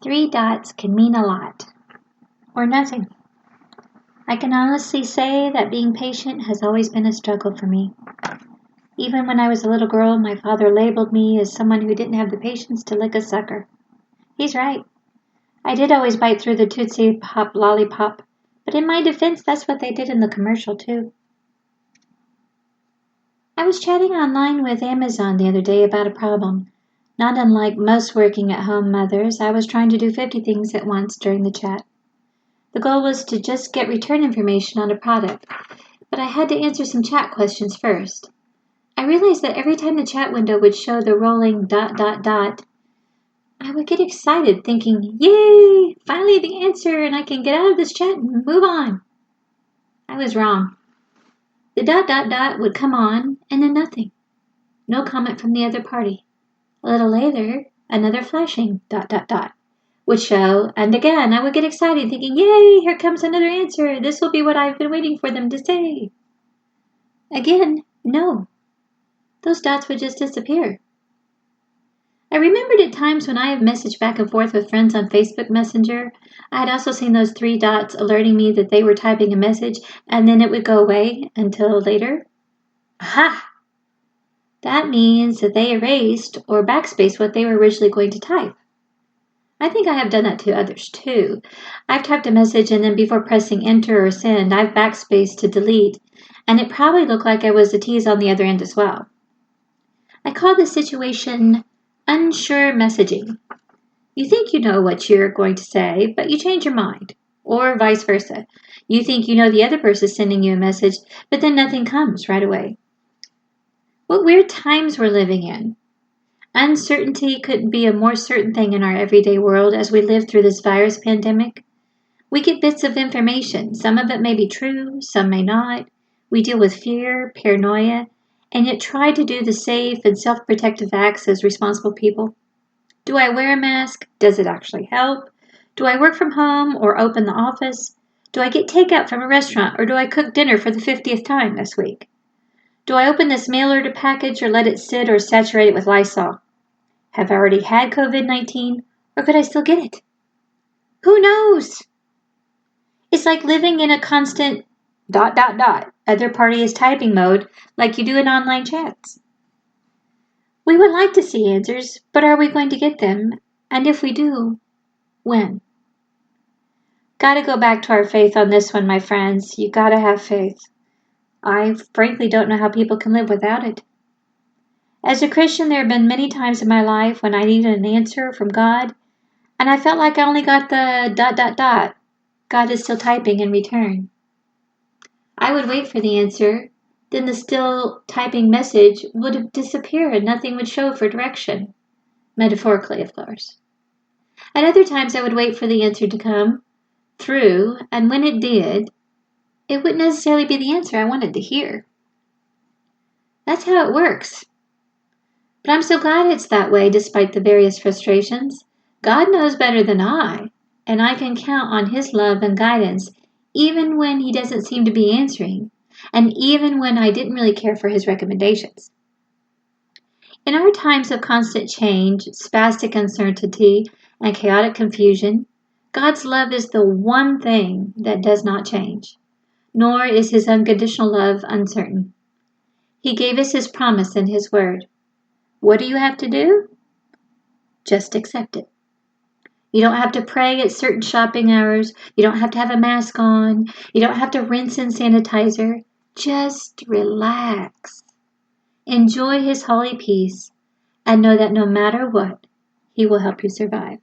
Three dots can mean a lot, or nothing. I can honestly say that being patient has always been a struggle for me. Even when I was a little girl, my father labeled me as someone who didn't have the patience to lick a sucker. He's right. I did always bite through the Tootsie Pop lollipop, but in my defense, that's what they did in the commercial too. I was chatting online with Amazon the other day about a problem. Not unlike most working-at-home mothers, I was trying to do 50 things at once during the chat. The goal was to just get return information on a product, but I had to answer some chat questions first. I realized that every time the chat window would show the rolling ... I would get excited thinking, yay, finally the answer, and I can get out of this chat and move on. I was wrong. The ... would come on, and then nothing. No comment from the other party. A little later, another flashing ... would show, and again I would get excited thinking, yay, here comes another answer. This will be what I've been waiting for them to say. Again, no. Those dots would just disappear. I remembered at times when I have messaged back and forth with friends on Facebook Messenger, I had also seen those three dots alerting me that they were typing a message, and then it would go away until later. Aha! That means that they erased or backspaced what they were originally going to type. I think I have done that to others too. I've typed a message and then before pressing enter or send, I've backspaced to delete, and it probably looked like I was a tease on the other end as well. I call this situation unsure messaging. You think you know what you're going to say, but you change your mind. Or vice versa. You think you know the other person is sending you a message, but then nothing comes right away. What weird times we're living in. Uncertainty couldn't be a more certain thing in our everyday world as we live through this virus pandemic. We get bits of information. Some of it may be true, some may not. We deal with fear, paranoia, and yet try to do the safe and self-protective acts as responsible people. Do I wear a mask? Does it actually help? Do I work from home or open the office? Do I get takeout from a restaurant or do I cook dinner for the 50th time this week? Do I open this mail order package or let it sit or saturate it with Lysol? Have I already had COVID-19 or could I still get it? Who knows? It's like living in a constant ... other party is typing mode like you do in online chats. We would like to see answers, but are we going to get them? And if we do, when? Gotta go back to our faith on this one, my friends. You gotta have faith. I frankly don't know how people can live without it. As a Christian, there have been many times in my life when I needed an answer from God, and I felt like I only got the ... God is still typing in return. I would wait for the answer, then the still typing message would disappear and nothing would show for direction. Metaphorically, of course. At other times, I would wait for the answer to come through, and when it did, it wouldn't necessarily be the answer I wanted to hear. That's how it works. But I'm so glad it's that way despite the various frustrations. God knows better than I, and I can count on His love and guidance even when He doesn't seem to be answering, and even when I didn't really care for His recommendations. In our times of constant change, spastic uncertainty, and chaotic confusion, God's love is the one thing that does not change, nor is His unconditional love uncertain. He gave us His promise in His word. What do you have to do? Just accept it. You don't have to pray at certain shopping hours. You don't have to have a mask on. You don't have to rinse in sanitizer. Just relax. Enjoy His holy peace and know that no matter what, He will help you survive.